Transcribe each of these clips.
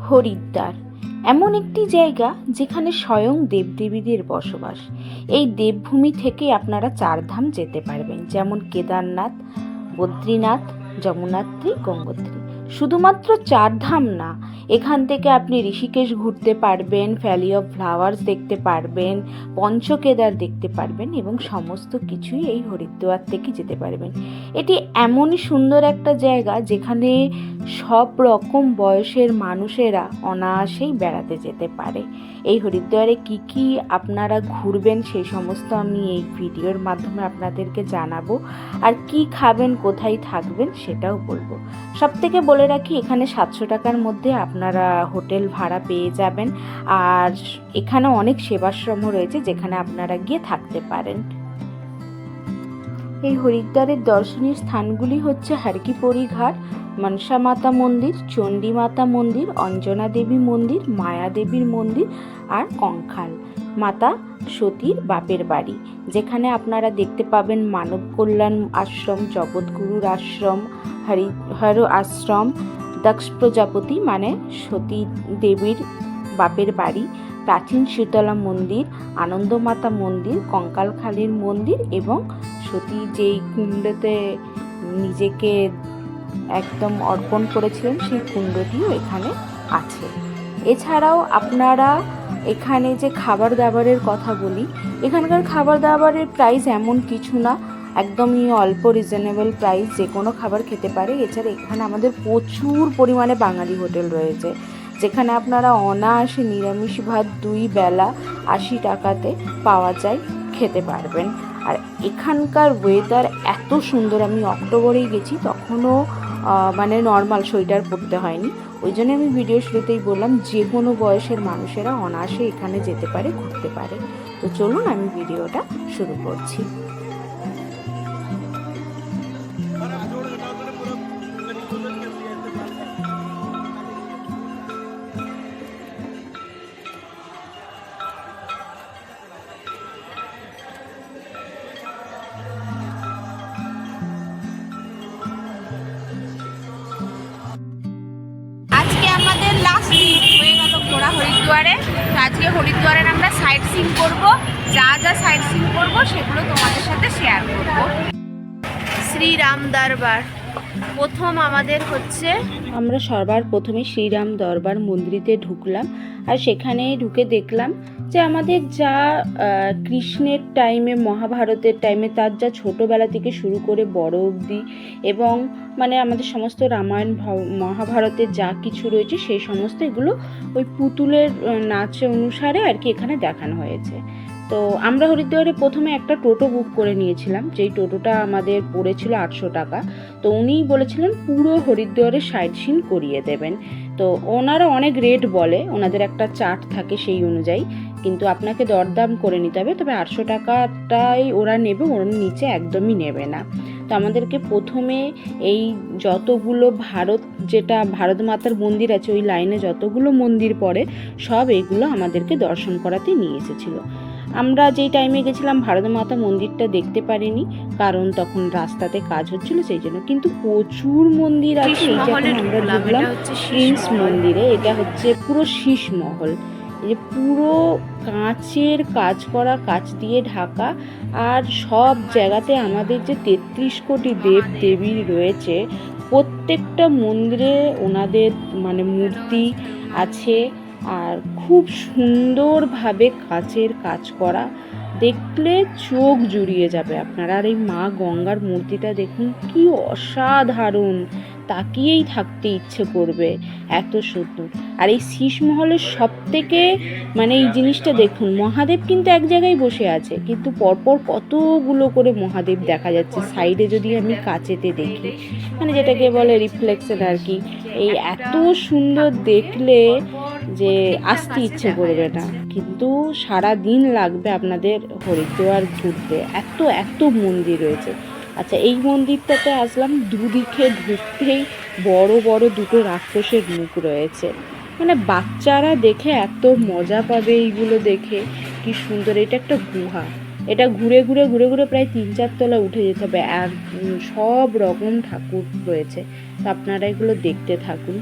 হরিদ্বার এমন একটি জায়গা যেখানে স্বয়ং দেবদেবীদের বসবাস। এই দেবভূমি থেকে আপনারা চারধাম যেতে পারবেন, যেমন কেদারনাথ, বদ্রীনাথ, যমুনোত্রী, গঙ্গোত্রী। শুধুমাত্র চারধাম না, এখান থেকে আপনি ঋষিকেশ ঘুরতে পারবেন, ভ্যালি অফ ফ্লাওয়ার্স দেখতে পারবেন, পঞ্চকেদার দেখতে পারবেন এবং সমস্ত কিছুই এই হরিদ্বার থেকে যেতে পারবেন। এটি এমনই সুন্দর একটা জায়গা যেখানে সব রকম বয়সের মানুষেরা অনায়াসেই বেড়াতে যেতে পারে। এই হরিদ্বারে কি কি আপনারা ঘুরবেন সেই সমস্ত আমি এই ভিডিওর মাধ্যমে আপনাদেরকে জানাবো, আর কি খাবেন, কোথায় থাকবেন সেটাও বলবো। সব থেকে বলে রাখি, এখানে 700 টাকার মধ্যে আপনারা হোটেল ভাড়া পেয়ে যাবেন, আর এখানে অনেক সেবাশ্রমও রয়েছে যেখানে আপনারা গিয়ে থাকতে পারেন। এই হরিদ্বারের দর্শনীয় স্থানগুলি হচ্ছে হরকিপরি ঘাট, মনসা মাতা মন্দির, চণ্ডী মাতা মন্দির, অঞ্জনা দেবী মন্দির, মায়া দেবীর মন্দির আর কঙ্কাল মাতা সতীর বাপের বাড়ি, যেখানে আপনারা দেখতে পাবেন মানব কল্যাণ আশ্রম, জগৎগুরুর আশ্রম, হরিহর আশ্রম, দক্ষ প্রজাপতি মানে সতী দেবীর বাপের বাড়ি, প্রাচীন শীতলা মন্দির, আনন্দমাতা মন্দির, কঙ্কালখালীর মন্দির এবং সতী যেই কুণ্ডতে নিজেকে একদম অর্পণ করেছিলেন সেই কুণ্ডটিও এখানে আছে। এছাড়াও আপনারা এখানে যে খাবার দাবারের কথা বলি, এখানকার খাবার দাবারের প্রাইস এমন কিছু না, একদমই অল্প রিজনেবল প্রাইস, যে কোনো খাবার খেতে পারে। এছাড়া এখানে আমাদের প্রচুর পরিমাণে বাঙালি হোটেল রয়েছে, যেখানে আপনারা অনায়াসে নিরামিষ ভাত 2 বেলা 80 টাকাতে পাওয়া যায়, খেতে পারবেন। আর এখানকার ওয়েদার এত সুন্দর, আমি অক্টোবরেই গেছি, তখনও মানে নর্মাল সোয়েটার পরতে হয়নি। ওই জন্য আমি ভিডিও শুরুতেই বললাম যে কোনো বয়সের মানুষেরা অনায়াসে এখানে যেতে পারে, ঘুরতে পারে। তো চলুন আমি ভিডিওটা শুরু করছি। আমাদের লাস্ট দিন হয়ে গেল ঘোরা হরিদ্বারে। তো আজকে হরিদ্বারের আমরা সাইট সিন করবো, যা যা সাইট সিন করবো সেগুলো তোমাদের সাথে শেয়ার করব। শ্রীরাম দরবার প্রথম আমাদের হচ্ছে, আমরা সবার প্রথমে শ্রীরাম দরবার মন্দিরেতে ঢুকলাম, আর সেখানে ঢুকে দেখলাম যে আমাদের যা কৃষ্ণের টাইমে, মহাভারতের টাইমে, তার যা ছোটোবেলা থেকে শুরু করে বড় অবধি এবং মানে আমাদের সমস্ত রামায়ণ মহাভারতের যা কিছু রয়েছে সেই সমস্ত এগুলো ওই পুতুলের নাচ অনুসারে আর কি এখানে দেখানো হয়েছে। তো আমরা হরিদ্বারে প্রথমে একটা টোটো বুক করে নিয়েছিলাম, যেই টোটোটা আমাদের পড়েছিল 800 টাকা। তো উনিই বলেছিলেন পুরো হরিদ্বারের সাইট সিন করিয়ে দেবেন। তো ওনারা অনেক রেট বলে, ওনাদের একটা চার্ট থাকে সেই অনুযায়ী, কিন্তু আপনাকে দরদাম করে নিতে হবে। তবে 800 টাকাটাই ওরা নেবে, ওর নিচে একদমই নেবে না। তো আমাদেরকে প্রথমে এই যতগুলো যেটা ভারত মাতার মন্দির আছে, ওই লাইনে যতগুলো মন্দির পড়ে সব এগুলো আমাদেরকে দর্শন করাতে নিয়ে এসেছিলো। আমরা যেই টাইমে গেছিলাম ভারত মাতা মন্দিরটা দেখতে পারিনি, কারণ তখন রাস্তাতে কাজ হচ্ছিল সেই জন্য। কিন্তু প্রচুর মন্দির আছে। এই যে আমরা ঢুকলাম প্রিন্স মন্দিরে, এটা হচ্ছে পুরো শীষ মহল, এই যে পুরো কাঁচের কাজ করা, কাঁচ দিয়ে ঢাকা, আর সব জায়গাতে আমাদের যে 33 কোটি দেব দেবী রয়েছে, প্রত্যেকটা মন্দিরে ওনাদের মানে মূর্তি আছে, আর খুব সুন্দরভাবে কাচের কাজ করা, দেখলে চোখ জুড়িয়ে যাবে আপনারা। আর এই মা গঙ্গার মূর্তিটা দেখুন, কি অসাধারণ, তাকিয়েই থাকতে ইচ্ছে করবে, এত সুন্দর। আর এই শীষমহলের সব থেকে মানে এই জিনিসটা দেখুন, মহাদেব কিন্তু এক জায়গায় বসে আছে, কিন্তু পরপর কতগুলো করে মহাদেব দেখা যাচ্ছে সাইডে, যদি আমি কাচেতে দেখি, মানে যেটাকে বলে রিফ্লেকশন আর কি। এই এত সুন্দর দেখলে যে আসতে ইচ্ছে করবে না, কিন্তু সারা দিন লাগবে আপনাদের হরিদ্বার ঘুরতে, এত এত মন্দির রয়েছে। আচ্ছা, এই মন্দিরটাতে আসলাম, দুদিকে ঢুকতেই বড় বড় দুটো রাক্ষসের মুখ রয়েছে, মানে বাচ্চারা দেখে এত মজা পাবে এইগুলো দেখে, কি সুন্দর। এটা একটা গুহা, এটা ঘুরে ঘুরে ঘুরে ঘুরে প্রায় 3-4 তলা উঠে যেতে হবে, আর সব রকম ঠাকুর রয়েছে। তো আপনারা এগুলো দেখতে থাকুন।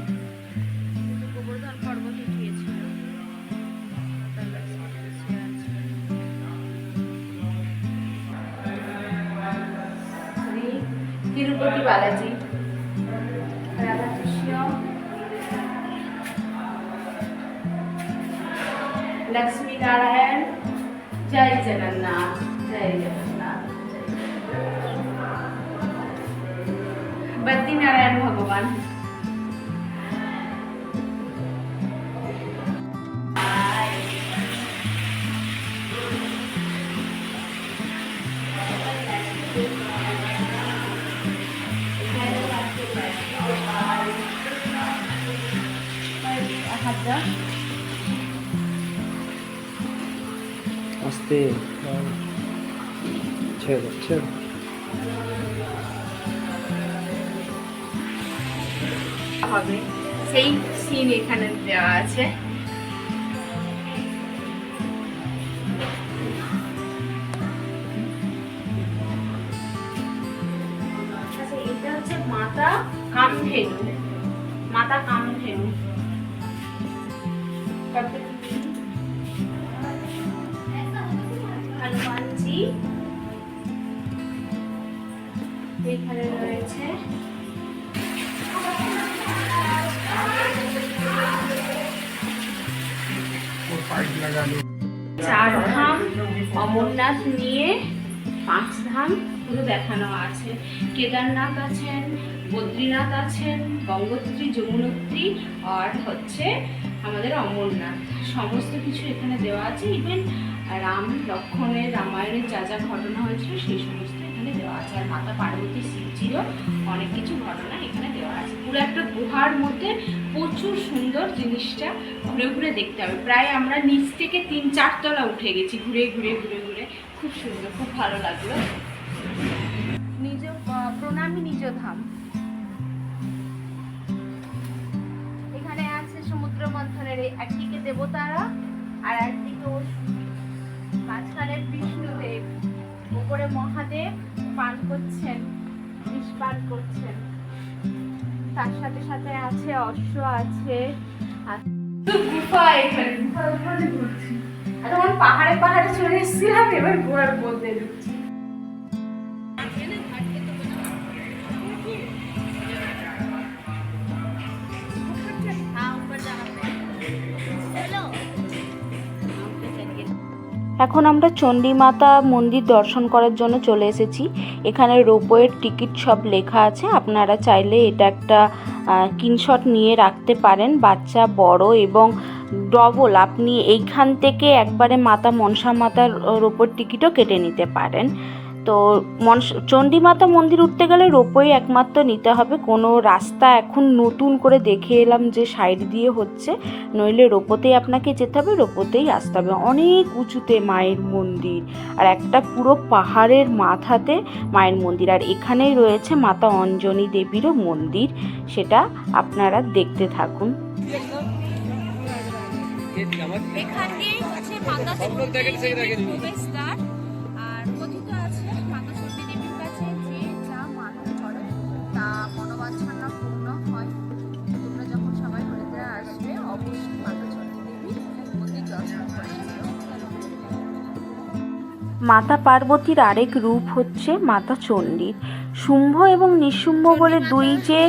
तिरुपति बालाजी, राधा कृष्ण, लक्ष्मी नारायण, जय जगन्नाथ, जय जगन्नाथ, बद्री नारायण भगवान। আস্তে ছেড়ে ছেড়ে হবে সেই সিন এখানে দেওয়া আছে। আচ্ছা, এটা হচ্ছে মাতা কামধেনু, মাতা কামধেনু। হনুমানজি এখানে রয়েছে। চার ধাম অমরনাথ নিয়ে 5 ধাম পুরো দেখানো আছে। কেদারনাথ আছেন, বদ্রীনাথ আছেন, গঙ্গোত্রী, যমুনোত্রী আর হচ্ছে আমাদের অমরনাথ, সমস্ত কিছু এখানে দেওয়া আছে। ইভেন রাম লক্ষ্মণের রামায়ণের যা যা ঘটনা হয়েছিল সেই সমস্ত এখানে দেওয়া আছে। আর মাতা পার্বতী শিবজিরও অনেক কিছু ঘটনা এখানে দেওয়া আছে। পুরো একটা গুহার মধ্যে প্রচুর সুন্দর, জিনিসটা ঘুরে ঘুরে দেখতে হবে। প্রায় আমরা নিচ থেকে 3-4 তলা উঠে গেছি ঘুরে ঘুরে ঘুরে ঘুরে। খুব সুন্দর, খুব ভালো লাগলো। নিজ প্রণামী নিজ ধাম, এখানে আছে সমুদ্র মন্থনের একদিকে দেবতারা আর একদিকে মাঝখানে বিষ্ণুদেব, উপরে মহাদেব পান করছেন, বিষ পান করছেন। তার সাথে সাথে আছে অশ্ব আছে, গুফা, এখানে গুফার উপরে ঘুরছি। আর তখন পাহাড়ে পাহাড়ে চলে এসেছিলাম, এবার গুহার মধ্যে ঢুকছি। এখন আমরা চণ্ডী মাতা মন্দির দর্শন করার জন্য চলে এসেছি। এখানে রোপওয়ের টিকিট সব লেখা আছে, আপনারা চাইলে এটা একটা স্ক্রিনশট নিয়ে রাখতে পারেন। বাচ্চা বড় এবং ডবল আপনি এইখান থেকে একবারে মাতা মনসা মাতার রোপওয়ের টিকিটও কেটে নিতে পারেন। তো চণ্ডী মাতা মন্দির উঠতে গেলে রোপওয়ে একমাত্র নিতে হবে। কোনো রাস্তা এখন নতুন করে দেখে এলাম যে সাইড দিয়ে হচ্ছে, নইলে রোপোতেই আপনাকে যেতে হবে, রোপোতেই আসতে হবে। অনেক উঁচুতে মায়ের মন্দির, আর একটা পুরো পাহাড়ের মাথাতে মায়ের মন্দির। আর এখানেই রয়েছে মাতা অঞ্জনী দেবীরও মন্দির, সেটা আপনারা দেখতে থাকুন। এখানে হচ্ছে মাতা চণ্ডী দেবীর প্রবেশদ্বার। আর কথিত আছে মাতা চণ্ডী দেবীর কাছে যে যা মানত করে তা মনোবাঞ্ছনা পূর্ণ হয়। তোমরা যখন সবাই হরিদ্বার আসবে অবশ্যই মাতা চণ্ডী দেবীর মন্দির দর্শন করে যেও। মাতা পার্বতীর আরেক রূপ হচ্ছে মাতা চণ্ডীর। শুম্ভ এবং নিঃশুম্ভ বলে দুই যে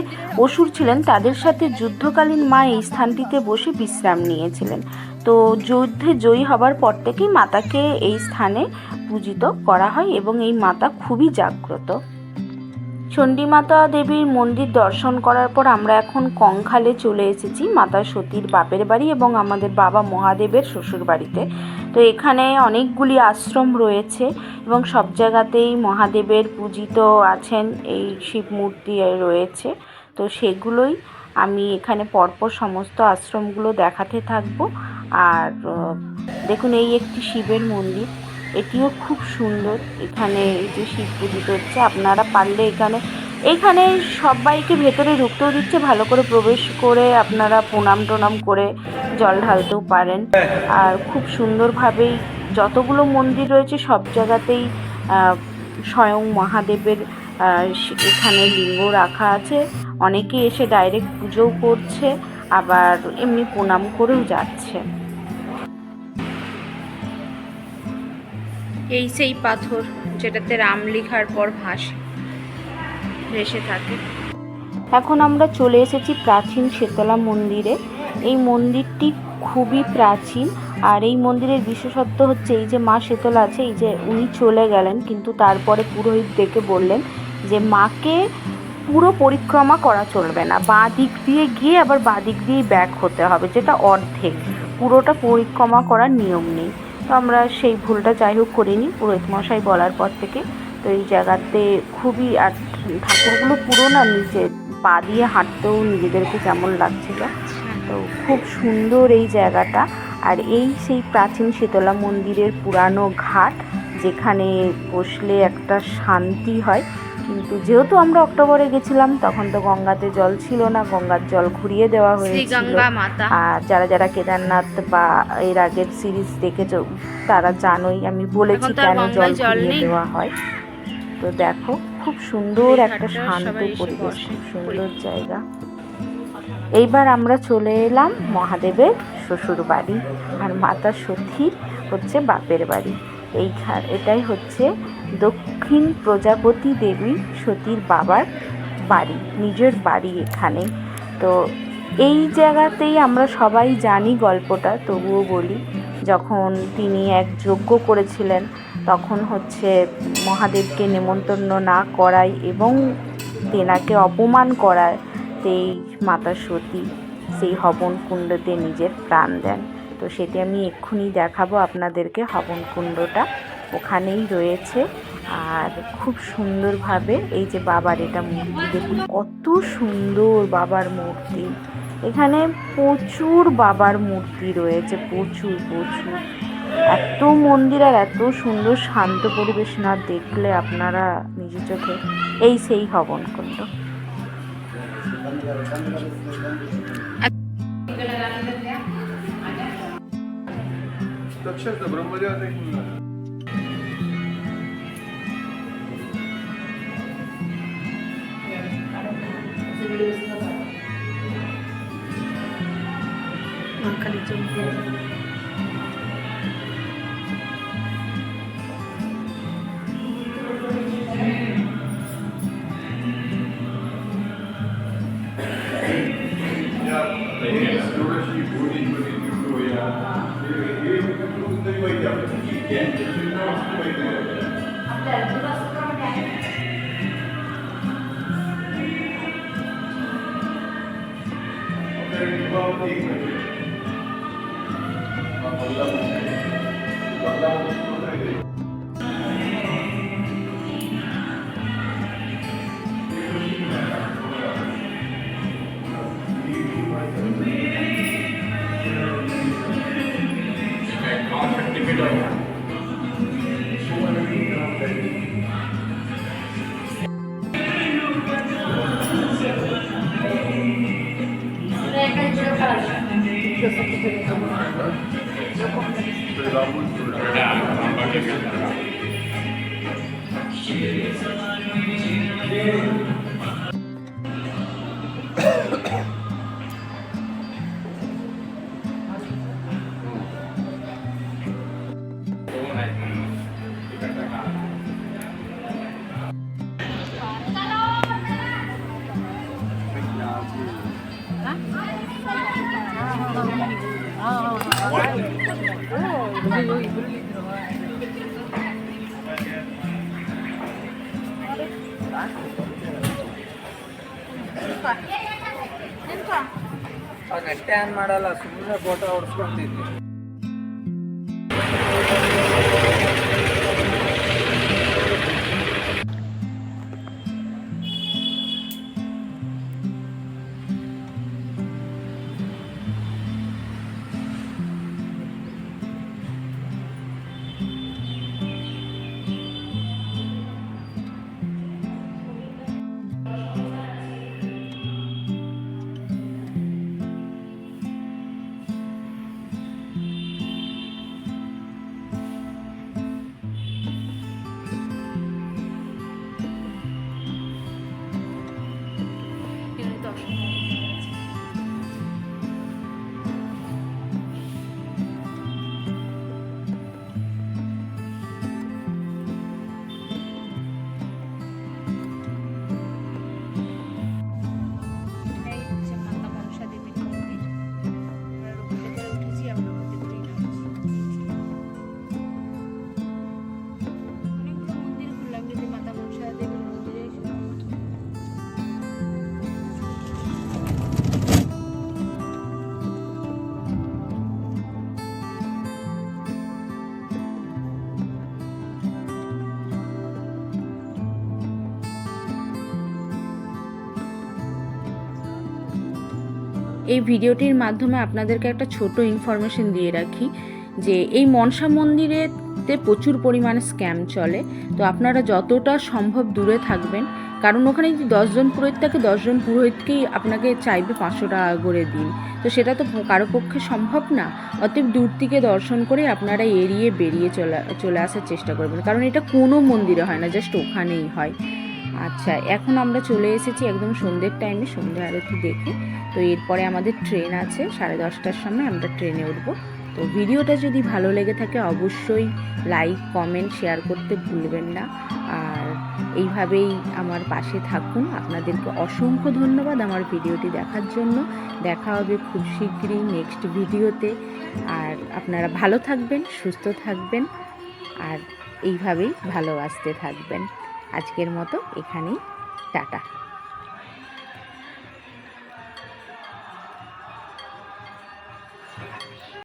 অসুর ছিলেন, তাদের সাথে যুদ্ধকালীন মা এই স্থানটিতে বসে বিশ্রাম নিয়েছিলেন। তো যুদ্ধে জয়ী হবার পর থেকেই মাতাকে এই স্থানে পূজিত করা হয় এবং এই মাতা খুবই জাগ্রত। চণ্ডী মাতা দেবীর মন্দির দর্শন করার পর আমরা এখন কঙ্খালে চলে এসেছি, মাতা সতীর বাপের বাড়ি এবং আমাদের বাবা মহাদেবের শ্বশুর বাড়িতে। তো এখানে অনেকগুলি আশ্রম রয়েছে এবং সব জায়গাতেই মহাদেবের পূজিত আছেন, এই শিব মূর্তি রয়েছে। তো সেগুলোই আমি এখানে পরপর সমস্ত আশ্রমগুলো দেখাতে থাকবো। আর দেখুন, এই একটি শিবের মন্দির, এটিও খুব সুন্দর। এখানে এই যে শিব পূজিত হচ্ছে, আপনারা পারলে এখানে সবাইকে ভেতরে ঢুকতেও দিচ্ছে, ভালো করে প্রবেশ করে আপনারা প্রণাম টনাম করে জল ঢালতেও পারেন। আর খুব সুন্দরভাবেই যতগুলো মন্দির রয়েছে সব জায়গাতেই স্বয়ং মহাদেবের এখানে লিঙ্গ রাখা আছে। অনেকে এসে ডাইরেক্ট পুজোও করছে, আবার এমনি প্রণাম করেও যাচ্ছে। এই সেই পাথর যেটাতে রাম লেখার পর ভাসে। ভেসে থাকে। এখন আমরা চলে এসেছি প্রাচীন শীতলা মন্দিরে। এই মন্দিরটি খুবই প্রাচীন, আর এই মন্দিরের বিশেষত্ব হচ্ছে এই যে মা শীতলা আছে, এই যে উনি চলে গেলেন, কিন্তু তারপরে পুরোহিত ডেকে বললেন যে মাকে পুরো পরিক্রমা করা চলবে না, বাঁ দিক দিয়ে গিয়ে আবার বাঁ দিক দিয়েই ব্যাক হতে হবে, যেটা অর্ধেক, পুরোটা পরিক্রমা করার নিয়ম নেই। তো আমরা সেই ভুলটা যাই হোক করিনি পুরোহিত মশাই বলার পর থেকে। তো এই জায়গাতে খুবই, আর ঠাকুরগুলো পুরো না নিচে পা দিয়ে হাঁটতেও নিজেদেরকে কেমন লাগছিল। তো খুব সুন্দর এই জায়গাটা। আর এই সেই প্রাচীন শীতলা মন্দিরের পুরানো ঘাট, যেখানে বসলে একটা শান্তি হয়। কিন্তু যেহেতু আমরা অক্টোবরে গেছিলাম তখন তো গঙ্গাতে জল ছিল না, গঙ্গার জল ঘুরিয়ে দেওয়া হয়েছিল। আর যারা যারা কেদারনাথ বা এর আগের সিরিজ দেখেছো তারা জানোই, আমি বলেছি কেন জল ঘুরিয়ে দেওয়া হয়। তো দেখো খুব সুন্দর একটা শান্ত পরিবেশ, খুব সুন্দর জায়গা। এইবার আমরা চলে এলাম মহাদেবের শ্বশুর বাড়ি, আর মাতা সতীর হচ্ছে বাপের বাড়ি। এটাই হচ্ছে দক্ষিণ প্রজাপতি দেবী সতীর বাবার বাড়ি, নিজের বাড়ি এখানে। তো এই জায়গাতেই আমরা সবাই জানি গল্পটা, তবুও বলি। যখন তিনি এক যজ্ঞ করেছিলেন তখন হচ্ছে মহাদেবকে নেমন্তন্ন না করায় এবং তেনাকে অপমান করায় সেই মাতা সতী সেই হবন কুণ্ডতে নিজের প্রাণ দেন। তো সেটি আমি এক্ষুনি দেখাবো আপনাদেরকে। হবন কুণ্ডটা ওখানেই রয়েছে, আর খুব সুন্দরভাবে এই যে বাবার এটা মূর্তি, দেখুন কত সুন্দর বাবার মূর্তি। এখানে প্রচুর বাবার মূর্তি রয়েছে, প্রচুর প্রচুর। এত মন্দির আর এত সুন্দর শান্ত পরিবেশ না দেখলে আপনারা নিজের চোখে। এই সেই হবন কুণ্ড। ನೆಟ್ಟೆ ಆನ್ ಮಾಡಲ್ಲ, ಸುಮ್ಮನೆ ಫೋಟೋ ಹೊಡ್ಸ್ಕೊಂತಿದ್ವಿ. এই ভিডিওটির মাধ্যমে আপনাদেরকে একটা ছোট ইনফরমেশন দিয়ে রাখি যে এই মনসা মন্দিরেতে প্রচুর পরিমাণে স্ক্যাম চলে। তো আপনারা যতটা সম্ভব দূরে থাকবেন, কারণ ওখানে যদি 10 জন পুরোহিত থাকে 10 জন পুরোহিতকেই আপনাকে চাইবে 500 টাকা করে দিন, তো সেটা তো কারো পক্ষে সম্ভব না। অতএব দূর থেকে দর্শন করে আপনারা এড়িয়ে বেরিয়ে চলে আসার চেষ্টা করবেন, কারণ এটা কোনো মন্দিরে হয় না, জাস্ট ওখানেই হয়। আচ্ছা, এখন আমরা চলে এসেছি একদম সন্ধ্যের টাইমে, সন্ধ্যা আরতি দেখে। তো এরপরে আমাদের ট্রেন আছে 10:30টার সময়, আমরা ট্রেনে উঠবো। তো ভিডিওটা যদি ভালো লেগে থাকে অবশ্যই লাইক, কমেন্ট, শেয়ার করতে ভুলবেন না। আর এইভাবেই আমার পাশে থাকুন। আপনাদেরকে অসংখ্য ধন্যবাদ আমার ভিডিওটি দেখার জন্য। দেখা হবে খুব শীঘ্রই নেক্সট ভিডিওতে। আর আপনারা ভালো থাকবেন, সুস্থ থাকবেন, আর এইভাবেই ভালোবাসতে থাকবেন। আজকের মতো এখানেই, টাটা।